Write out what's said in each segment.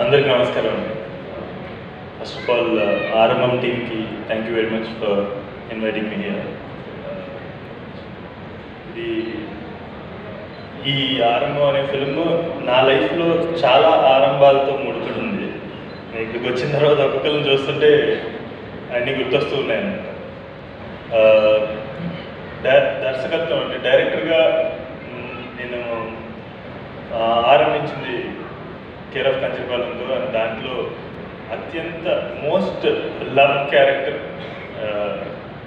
అందరికీ నమస్కారం అండి. ఫస్ట్ ఆఫ్ ఆల్ ఆర్ఎంఎం టీమ్కి thank you very much for inviting me here. ఈ ఆరంభం అనే ఫిల్మ్ నా లైఫ్లో చాలా ఆరంభాలతో ముడిపడి ఉంది. నేను ఇక్కడికి వచ్చిన తర్వాత ఒక్కొక్కరిని చూస్తుంటే అన్నీ గుర్తొస్తూ ఉన్నాయన్నమాట. దర్శకత్వం అంటే డైరెక్టర్గా నేను ఆరంభించింది కేర్ ఆఫ్ కంచరపాలెంతో. దాంట్లో అత్యంత మోస్ట్ లవ్ క్యారెక్టర్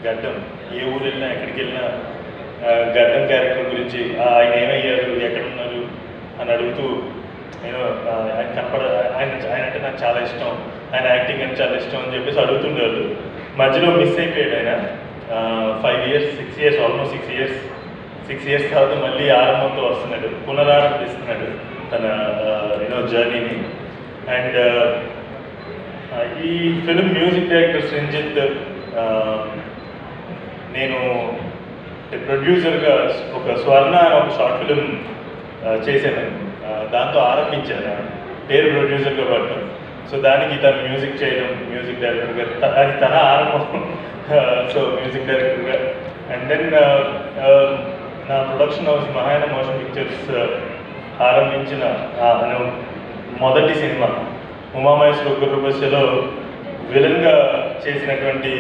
గడ్డం. ఏ ఊరు వెళ్ళినా ఎక్కడికి వెళ్ళినా గడ్డం క్యారెక్టర్ గురించి ఆయన ఏమయ్యారు, ఎక్కడున్నారు అని అడుగుతూ నేను ఆయన ఆయన అంటే నాకు చాలా ఇష్టం, ఆయన యాక్టింగ్ అంటే చాలా ఇష్టం అని చెప్పేసి అడుగుతుండేవాళ్ళు. మధ్యలో మిస్ అయిపోయాడు ఆయన. 5 years 6 years ఆల్మోస్ట్ 6 years తర్వాత మళ్ళీ ఆరంభంతో వస్తున్నాడు, పునరారంభిస్తున్నాడు తన జర్నీని. అండ్ ఈ ఫిల్మ్ మ్యూజిక్ డైరెక్టర్ శ్రీంజిత్, నేను ప్రొడ్యూసర్గా ఒక స్వర్ణ ఒక షార్ట్ ఫిలిం చేశాను. దాంతో ఆరంభించాను, పేరు ప్రొడ్యూసర్గా పడతాను. సో దానికి తను మ్యూజిక్ చేయడం, మ్యూజిక్ డైరెక్టర్గా అది తన ఆరంభం. సో మ్యూజిక్ డైరెక్టర్గా. అండ్ దెన్ నా production house Mahayana motion pictures ఆరంభించిన మొదటి సినిమా ఉమామహేశ్వర గుర్రబస్సులో విలన్గా చేసినటువంటి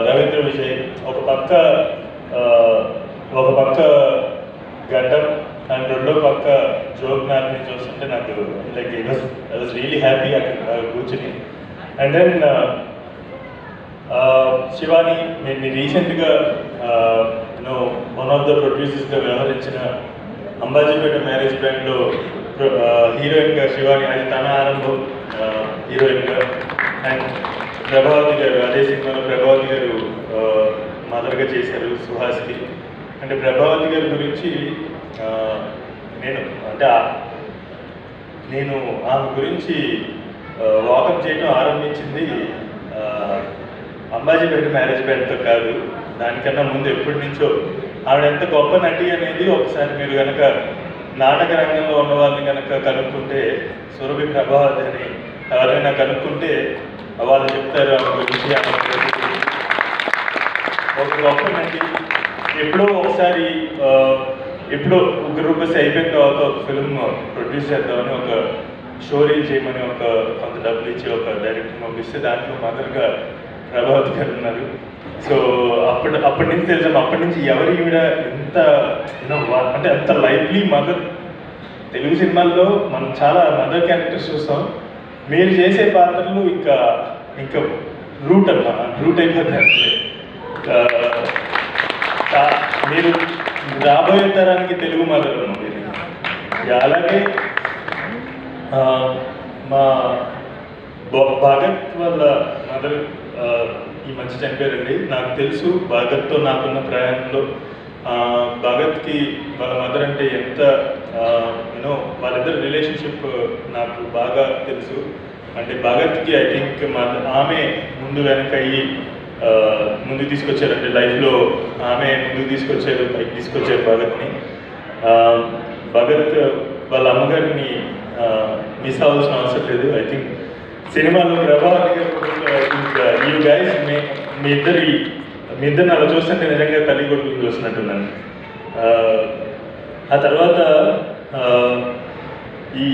రవీంద్ర విజయ్. ఒక పక్క గడ్డం అండ్ రెండో పక్క జోగ్నాథ్ని చూస్తుంటే నాకు like I was really happy అక్కడ కూర్చుని. అండ్ దెన్ శివాని, నేను రీసెంట్గా వన్ ఆఫ్ ద ప్రొడ్యూసర్స్గా వ్యవహరించిన అంబాజీపేట మ్యారేజ్ బ్యాండ్లో హీరోయిన్గా శివాని, అది తన ఆరంభం హీరోయిన్గా. అండ్ ప్రభావతి గారు, అదే సినిమాలో ప్రభావతి గారు మదర్గా చేశారు సుహాస్కి. అంటే ప్రభావతి గారి గురించి నేను ఆమె గురించి వాకప్ చేయడం ఆరంభించింది అంబాజీపేట మ్యారేజ్ బ్యాండ్తో కాదు, దానికన్నా ముందు ఎప్పటి నుంచో. ఆవిడ ఎంత గొప్ప నటి అనేది ఒకసారి మీరు కనుక నాటక రంగంలో ఉన్న వాళ్ళని కనుక కనుక్కుంటే, సురభి ప్రభావతి అని ఎవరైనా కనుక్కుంటే వాళ్ళు చెప్తారు ఆమె గురించి. ఒక గొప్ప నటి. ఎప్పుడో ఒకసారి ఎప్పుడో ఉగ్రరూపసి అయిపోయిన తర్వాత ఒక ఫిల్మ్ ప్రొడ్యూస్ చేద్దామని, ఒక షోరీల్ చేయమని కొంత డబ్బులు ఇచ్చి ఒక డైరెక్టర్ పంపిస్తే దాంట్లో మదర్గా ప్రభావతి గారు ఉన్నారు. సో అప్పటి నుంచి తెలిసాము. అప్పటి నుంచి ఎవరి ఈవిడ ఎంత అంటే అంత లైవ్లీ మదర్. తెలుగు సినిమాల్లో మనం చాలా మదర్ క్యారెక్టర్స్ చూస్తాం. మీరు చేసే పాత్రలు ఇంకా రూట్ అయిపోతాయి. మీరు రాబోయే తరానికి తెలుగు మదర్ మీరు. అలాగే మా భగత్ వాళ్ళ మదర్ ఈ మధ్య చనిపోయారండి. నాకు తెలుసు భగత్తో నాకున్న ప్రయాణంలో భగత్కి వాళ్ళ మదర్ అంటే ఎంత వాళ్ళిద్దరు రిలేషన్షిప్ నాకు బాగా తెలుసు. అంటే భగత్కి ఐ థింక్ ఆమె ముందు వెనక అయ్యి ముందుకు తీసుకొచ్చారంటే లైఫ్లో ఆమె ముందుకు తీసుకొచ్చారు భగత్ని. భగత్ వాళ్ళ అమ్మగారిని మిస్ అవ్వాల్సిన అవసరం లేదు. ఐ థింక్ సినిమాలో ప్రభావతి గారు యూ గైస్ మీ ఇద్దరిని అలా చూస్తుంటే నిజంగా తల్లి కొడుకుని చూస్తున్నట్టున్నాను. ఆ తర్వాత ఈ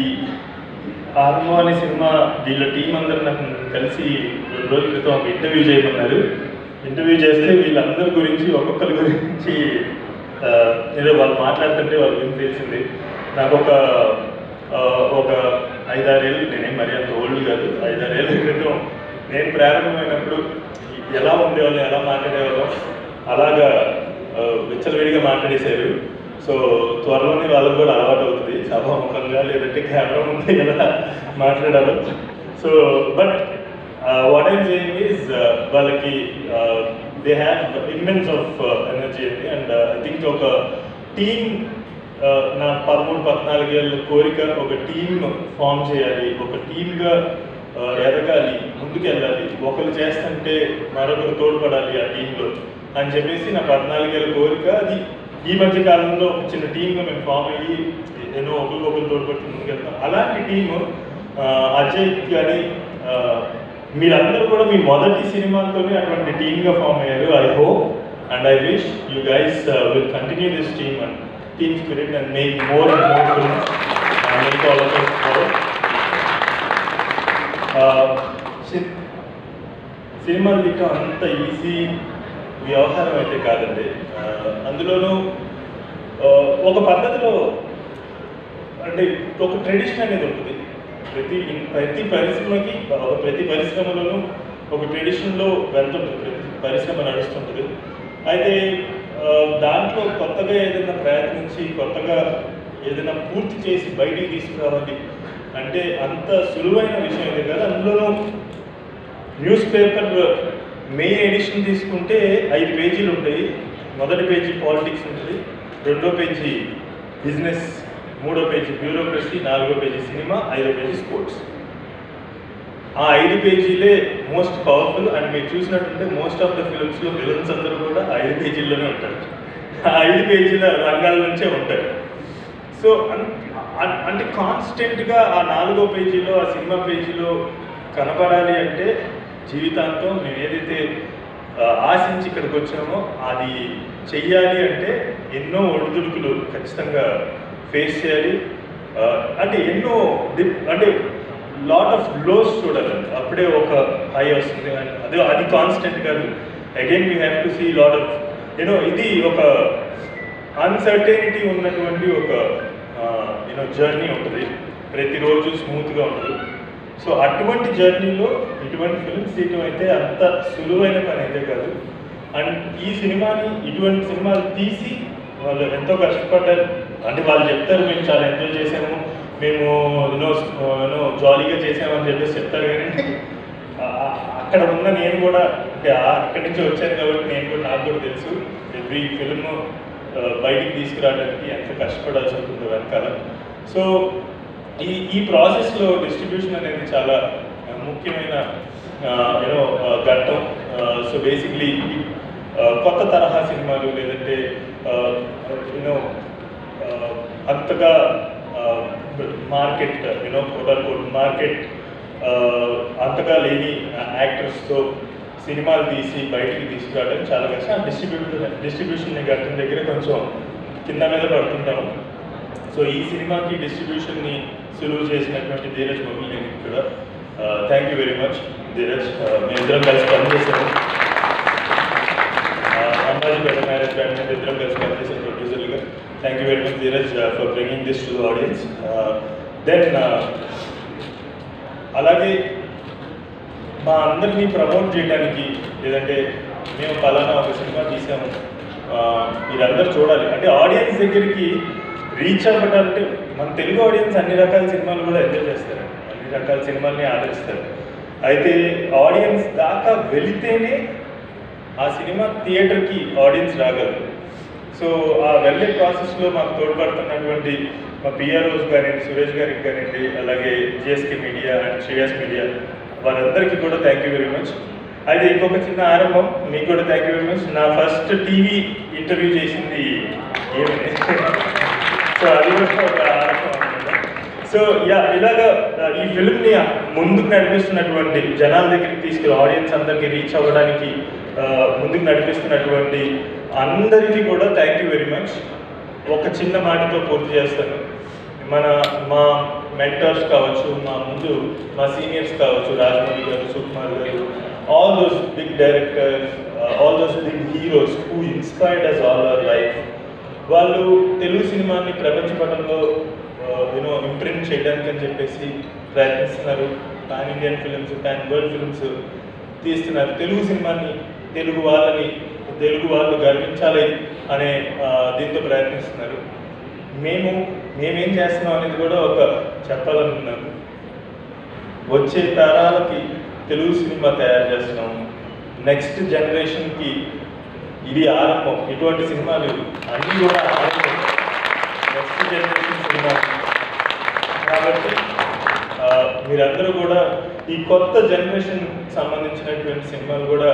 ఆర్మో అనే సినిమా వీళ్ళ టీం అందరూ నాకు కలిసి 2 రోజుల క్రితం ఒక ఇంటర్వ్యూ చేయమన్నారు. ఇంటర్వ్యూ చేస్తే వీళ్ళందరి గురించి ఒక్కొక్కరి గురించి ఏదో వాళ్ళు మాట్లాడుతుంటే వాళ్ళ గురించి తెలిసింది. నాకు ఒక 5-6 ఏళ్ళు, నేనేం మరీ అంత ఓల్డ్ కాదు, 5-6 ఏళ్ళ క్రితం నేను ప్రారంభమైనప్పుడు ఎలా ఉండేవాళ్ళం, ఎలా మాట్లాడేవాళ్ళం అలాగా విచ్చలవిడిగా మాట్లాడేశారు. సో త్వరలోనే వాళ్ళకు కూడా అలవాటు అవుతుంది, సభాముఖంగా లేదంటే కెమెరా ముందు ఎలా మాట్లాడాలి. So but what I'm saying is వాళ్ళకి they have immense of energy అండి. అండ్ ఐ థింక్ ఒక టీమ్, నా 13-14 ఏళ్ళ కోరిక ఒక టీమ్ ఫామ్ చేయాలి, ఒక టీమ్గా ఎదగాలి, ముందుకెళ్ళాలి, ఒకరు చేస్తుంటే మరొకరు తోడ్పడాలి ఆ టీంలో అని చెప్పేసి నా 14 ఏళ్ళ కోరిక. అది ఈ మధ్య కాలంలో ఒక చిన్న టీమ్గా మేము ఫామ్ అయ్యి ఒకరికొకరు తోడ్పడుతూ ముందుకెళ్తాం. అలాంటి టీము అజయ్ కానీ మీరందరూ కూడా మీ మొదటి సినిమాతోనే అటువంటి టీమ్గా ఫామ్ అయ్యారు. I hope and I wish you guys will continue this team spirit and make more and more films and make all of us proud. సినిమాలు తీయటం అంత ఈజీ వ్యవహారం అయితే కాదండి. అందులోనూ ఒక పద్ధతిలో అంటే ఒక ట్రెడిషన్ అనేది ఉంటుంది. ప్రతి పరిశ్రమలోనూ ఒక ట్రెడిషన్లో వెళ్తుంటుంది, ప్రతి పరిశ్రమ నడుస్తుంటుంది. అయితే దాంట్లో కొత్తగా ఏదైనా ప్రయత్నించి కొత్తగా ఏదైనా పూర్తి చేసి బయటికి తీసుకురావాలి అంటే అంత సులువైన విషయం అయితే కాదు. అందులోనూ న్యూస్ పేపర్ మెయిన్ ఎడిషన్ తీసుకుంటే 5 పేజీలు ఉంటాయి. మొదటి పేజీ పాలిటిక్స్ ఉంటుంది, రెండో పేజీ బిజినెస్, మూడో పేజీ బ్యూరోక్రసీ, నాలుగో పేజీ సినిమా, 5వ పేజీ స్పోర్ట్స్. ఆ 5 పేజీలే మోస్ట్ పవర్ఫుల్. అండ్ మీరు చూసినట్టుంటే మోస్ట్ ఆఫ్ ద ఫిల్మ్స్లో విలన్స్ అందరూ కూడా 5 పేజీల్లోనే ఉంటారు. ఆ 5 పేజీల రంగాల నుంచే ఉంటారు. సో అంటే కాన్స్టెంట్గా ఆ 4వ పేజీలో ఆ సినిమా పేజీలో కనపడాలి అంటే జీవితాంతం మేము ఏదైతే ఆశించి ఇక్కడికి వచ్చామో అది చెయ్యాలి అంటే ఎన్నో ఒడిదుడుకులు ఖచ్చితంగా ఫేస్ చేయాలి. అంటే ఎన్నో అంటే లాట్ ఆఫ్ లోస్ చూడాలండి, అప్పుడే ఒక హై వస్తుంది. అది కాన్స్టెంట్ కాదు. Again we have to see lot of ఇది ఒక అన్సర్టెనిటీ ఉన్నటువంటి ఒక జర్నీ ఉంటుంది. ప్రతిరోజు స్మూత్గా ఉండదు. సో అటువంటి జర్నీలో ఇటువంటి ఫిల్మ్స్ తీయటం అయితే అంత సులువైన పని అయితే కాదు. అండ్ ఈ సినిమాని ఇటువంటి సినిమాలు తీసి వాళ్ళు ఎంతో కష్టపడ్డారు. అంటే వాళ్ళు చెప్తారు మేము చాలా ఎంజాయ్ చేసాము, మేము జాలీగా చేసామని చెప్పేసి చెప్తారు. కానీ అక్కడ ఉన్న నేను కూడా అంటే అక్కడి నుంచి వచ్చాను కాబట్టి నాకు కూడా తెలుసు ఎవ్రీ ఫిల్మ్ బయటికి తీసుకురావడానికి ఎంత కష్టపడాల్సి ఉంటుందో వెనకాల. సో ఈ ప్రాసెస్లో డిస్ట్రిబ్యూషన్ అనేది చాలా ముఖ్యమైన ఘట్టం. సో బేసిక్లీ కొత్త తరహా సినిమాలు లేదంటే అంతగా మార్కెట్ మార్కెట్ అంతగా లేని యాక్టర్స్తో సినిమాలు తీసి బయటికి తీసుకురావడం చాలా కష్టం. డిస్ట్రిబ్యూషన్ ఘట్టం దగ్గర కొంచెం కింద మీద పడుతుంటాము. సో ఈ సినిమాకి డిస్ట్రిబ్యూషన్ని సులువు చేసినటువంటి ధీరజ్ మొబిలిని కూడా thank you very much Dheeraj. మేము ఇద్దరం కలిసి పనిచేసాము. అంబాజీపేట మ్యారేజ్ బ్యాండ్ మీద ఇద్దరం కలిసి పనిచేసాం ప్రొడ్యూసర్లుగా. Thank you very much Dheeraj for bringing this to the audience. Then అలాగే మా అందరినీ ప్రమోట్ చేయడానికి లేదంటే మేము పలానా ఒక సినిమా తీసాము మీరందరూ చూడాలి అంటే ఆడియన్స్ దగ్గరికి రీచ్ అవ్వడానికి మన తెలుగు ఆడియన్స్ అన్ని రకాల సినిమాలు కూడా ఎంజాయ్ చేస్తారు, అన్ని రకాల సినిమాల్ని ఆదరిస్తారు. అయితే ఆడియన్స్ దాకా వెళితేనే ఆ సినిమా థియేటర్కి ఆడియన్స్ రాగలరు. సో ఆ వెళ్ళే ప్రాసెస్లో మాకు తోడ్పడుతున్నటువంటి మా పిఆర్ఓస్ కానివ్వండి, సురేష్ గారికి కానివ్వండి, అలాగే GSK media and Shreyas media వారందరికీ కూడా థ్యాంక్ యూ వెరీ మచ్. అయితే ఇంకొక చిన్న ఆరంభం మీకు కూడా థ్యాంక్ యూ వెరీ మచ్. నా ఫస్ట్ టీవీ ఇంటర్వ్యూ చేసింది ఏమని సో అది కూడా ఒక ఆరంభం అనమాట. సో ఇలాగా ఈ ఫిల్మ్ని ముందుకు నడిపిస్తున్నటువంటి జనాల దగ్గరికి తీసుకెళ్ళి ఆడియన్స్ అందరికీ రీచ్ అవ్వడానికి ముందుకు నడిపిస్తున్నటువంటి అందరికీ కూడా థ్యాంక్ యూ వెరీ మచ్. ఒక చిన్న మాటతో పూర్తి చేస్తాను. మా మెంటర్స్ కావచ్చు, మా సీనియర్స్ కావచ్చు, Rajamouli garu, Sukumar garu, all those big directors, all those big heroes who inspired us all our life. వాళ్ళు తెలుగు సినిమాని ప్రపంచ పటంలో ఇంప్రింట్ చేయడానికి అని చెప్పేసి ప్రయత్నిస్తున్నారు. Pan Indian films, pan world films తీస్తున్నారు. తెలుగు సినిమాని, తెలుగు వాళ్ళు గర్వించాలి అనే దీంతో ప్రయత్నిస్తున్నారు. మేమేం చేస్తున్నాం అనేది కూడా ఒక చెప్పాలనుకున్నాను. వచ్చే తరాలకి తెలుగు సినిమా తయారు చేస్తున్నాము. నెక్స్ట్ జనరేషన్కి ఇది ఆరంభం. ఇటువంటి సినిమాలు అన్నీ కూడా ఆరంభం నెక్స్ట్ జనరేషన్ సినిమా. కాబట్టి మీరందరూ కూడా ఈ కొత్త జనరేషన్ సంబంధించినటువంటి సినిమాలు కూడా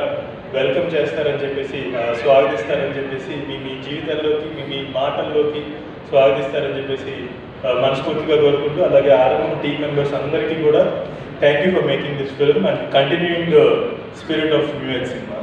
వెల్కమ్ చేస్తారని చెప్పేసి, స్వాగతిస్తారని చెప్పేసి, మీ జీవితాల్లోకి, మీ మాటల్లోకి స్వాగతిస్తారని చెప్పేసి మనస్ఫూర్తిగా కోరుకుంటూ, అలాగే ఆర్ఎంఎం టీమ్ మెంబర్స్ అందరికీ కూడా thank you for making this film and continuing the spirit of new egg cinema.